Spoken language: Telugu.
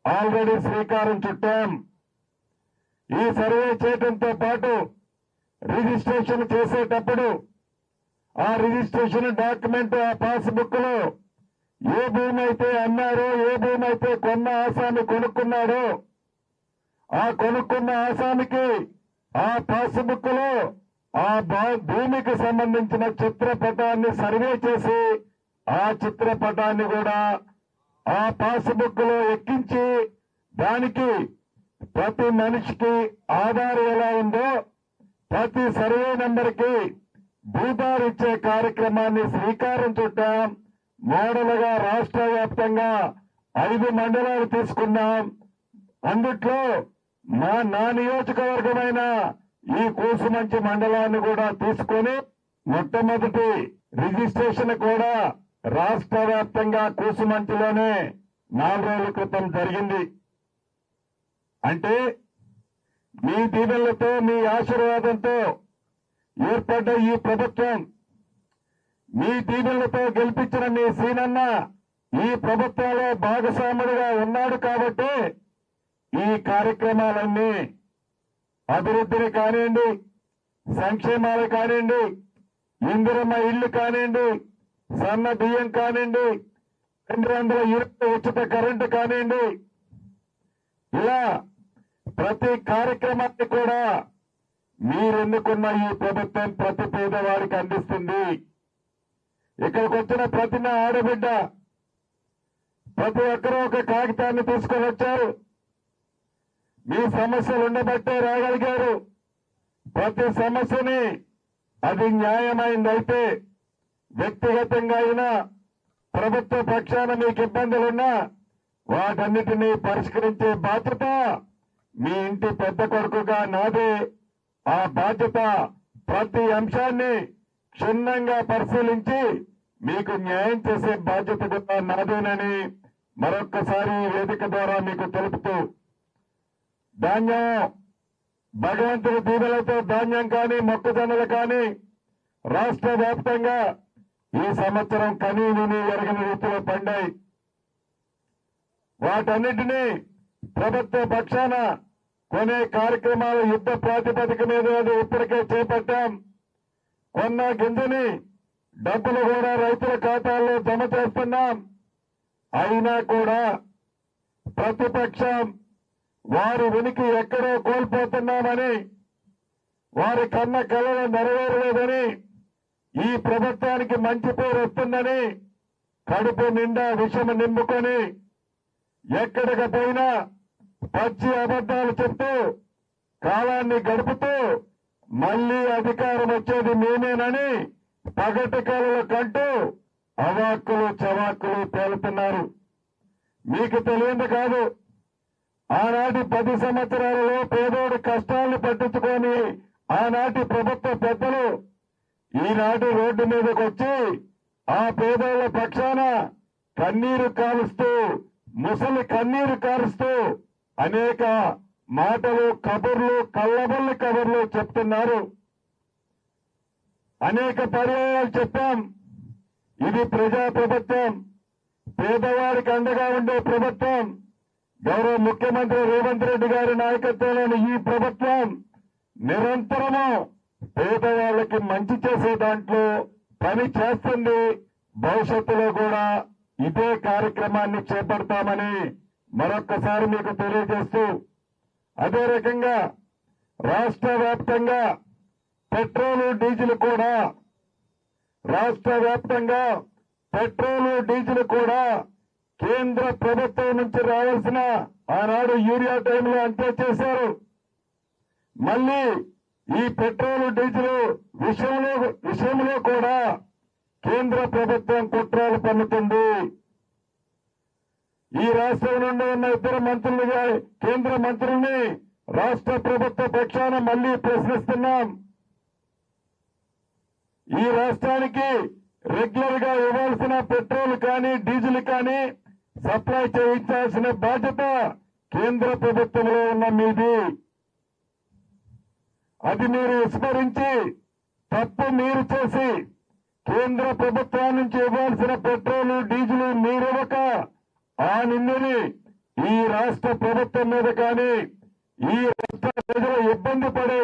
ఆల్రెడీ శ్రీకారం చుట్టాం. ఈ సర్వే చేయడంతో పాటు రిజిస్ట్రేషన్ చేసేటప్పుడు ఆ రిజిస్ట్రేషన్ డాక్యుమెంట్ ఆ పాస్బుక్ లో ఏ భూమి అయితే అన్నారో, ఏ భూమి అయితే కొన్న ఆసామి కొనుక్కున్నాడో ఆ కొనుక్కున్న ఆసామికి ఆ పాస్బుక్ లో ఆ భూమికి సంబంధించిన చిత్రపటాన్ని సర్వే చేసి ఆ చిత్రపటాన్ని కూడా ఆ పాస్బుక్ లో ఎక్కించి దానికి ప్రతి మనిషికి ఆధార్ ఎలా ఉందో ప్రతి సర్వే నెంబర్ కి భూదారు ఇచ్చే కార్యక్రమాన్ని శ్రీకారం చుట్టాం. మోడల్గా రాష్ట్ర వ్యాప్తంగా 5 మండలాలు తీసుకున్నాం. అందుట్లో నా నియోజకవర్గమైన ఈ కూసుమంచి మండలాన్ని కూడా తీసుకొని మొట్టమొదటి రిజిస్ట్రేషన్ కూడా రాష్ట్ర వ్యాప్తంగా కూసుమంచిలోనే 4 రోజుల క్రితం జరిగింది. అంటే మీ దీవెనలతో, మీ ఆశీర్వాదంతో ఏర్పడ్డ ఈ ప్రభుత్వం, మీ దీవెనలతో గెలిపించిన మీ సీనన్న ఈ ప్రభుత్వంలో భాగస్వాముడిగా ఉన్నాడు కాబట్టి ఈ కార్యక్రమాలన్నీ అభివృద్ధిని కానివ్వండి, సంక్షేమాలు కానివ్వండి, ఇందిరమ్మ ఇల్లు కానివ్వండి, సన్న బియ్యం కానివ్వండి, 200 యూనిట్ల ఉచిత కరెంటు కానివ్వండి, ఇలా ప్రతి కార్యక్రమాన్ని కూడా మీరెన్నుకున్న ఈ ప్రభుత్వం ప్రతి పేదవాడికి అందిస్తుంది. ఇక్కడికి వచ్చిన ప్రతి నా ఆడబిడ్డ ప్రతి ఒక్కరూ ఒక కాగితాన్ని తీసుకొని వచ్చారు. మీ సమస్యలు ఉండబట్టే రాగలిగారు. ప్రతి సమస్యని అది న్యాయమైందైతే వ్యక్తిగతంగా అయినా ప్రభుత్వ పక్షాన మీకు ఇబ్బందులున్నా వాటన్నిటినీ పరిష్కరించే బాధ్యత మీ ఇంటి పెద్ద కొడుకుగా నాదే. ఆ బాధ్యత ప్రతి అంశాన్ని క్షుణ్ణంగా పరిశీలించి మీకు న్యాయం చేసే బాధ్యత కూడా నాదేనని మరొక్కసారి ఈ వేదిక ద్వారా మీకు తెలుపుతూ, ధాన్యం భగవంతుడి దీవెనలతో ధాన్యం కానీ మొక్కజొన్నలు కానీ రాష్ట్ర వ్యాప్తంగా ఈ సంవత్సరం కనీ విని ఎరగని రీతిలో పండాయి. వాటన్నిటినీ ప్రభుత్వ పక్షాన కొనే కార్యక్రమాలు యుద్ధ ప్రాతిపదిక మీద ఇప్పటికే చేపట్టాం. కొన్న గింజని డబ్బులు కూడా రైతుల ఖాతాల్లో జమ చేస్తున్నాం. అయినా కూడా ప్రతిపక్షం వారి ఉనికి ఎక్కడో కోల్పోతున్నామని, వారి కన్న కళలు నెరవేరలేదని, ఈ ప్రభుత్వానికి మంచి పేరు వస్తుందని కడుపు నిండా విషము నింపుకొని ఎక్కడికి పోయినా పచ్చి అబద్దాలు చెప్తూ కాలాన్ని గడుపుతూ మళ్లీ అధికారం వచ్చేది మేమేనని పగటి కళలు కంటూ అవాక్కులు చవాక్కులు పేలుతున్నారు. మీకు తెలియదు కాదు, ఆనాటి 10 సంవత్సరాలలో పేదోడి కష్టాలను పట్టించుకొని ఆనాటి ప్రభుత్వ పెద్దలు ఈనాటి రోడ్డు మీదకి వచ్చి ఆ పేదోళ్ల పక్షాన కన్నీరు కాలుస్తూ, ముసలి కన్నీరు కారుస్తూ అనేక మాటలు, కబుర్లు, కళ్ళబొల్లి కబుర్లు చెప్తున్నారు. అనేక పర్యాయాలు చెప్పాం, ఇది ప్రజా ప్రభుత్వం, పేదవాడికి అండగా ఉండే ప్రభుత్వం. గౌరవ ముఖ్యమంత్రి రేవంత్ రెడ్డి గారి నాయకత్వంలోని ఈ ప్రభుత్వం నిరంతరము పేదవాళ్లకి మంచి చేసే దాంట్లో పని చేస్తుంది. భవిష్యత్తులో కూడా ఇదే కార్యక్రమాన్ని చేపడతామని మరొక్కసారి మీకు తెలియజేస్తూ, అదే రకంగా రాష్ట్ర వ్యాప్తంగా పెట్రోలు డీజిల్ కూడా కేంద్ర ప్రభుత్వం నుంచి రావాల్సిన ఆనాడు యూరియా టైంలో అంతే చేశారు. మళ్లీ ఈ పెట్రోలు డీజిల్ విషయంలో కూడా కేంద్ర ప్రభుత్వం కుట్రలు పన్నుతుంది. ఈ రాష్ట్రం నుండి ఉన్న 2 మంత్రులుగా కేంద్ర మంత్రుల్ని రాష్ట్ర ప్రభుత్వ పక్షాన మళ్లీ ప్రశ్నిస్తున్నాం. ఈ రాష్ట్రానికి రెగ్యులర్ గా ఇవ్వాల్సిన పెట్రోల్ కానీ డీజిల్ కానీ సప్లై చేయించాల్సిన బాధ్యత కేంద్ర ప్రభుత్వంలో ఉన్న మీది. అది మీరు విస్మరించి తప్పు మీరు చేసి కేంద్ర ప్రభుత్వం నుంచి ఇవ్వాల్సిన పెట్రోల్ డీజిల్ మీరివ్వక ఆ నిందుని ఈ రాష్ట్ర ప్రభుత్వం మీద కానీ ఈ రాష్ట్ర ప్రజలు ఇబ్బంది పడే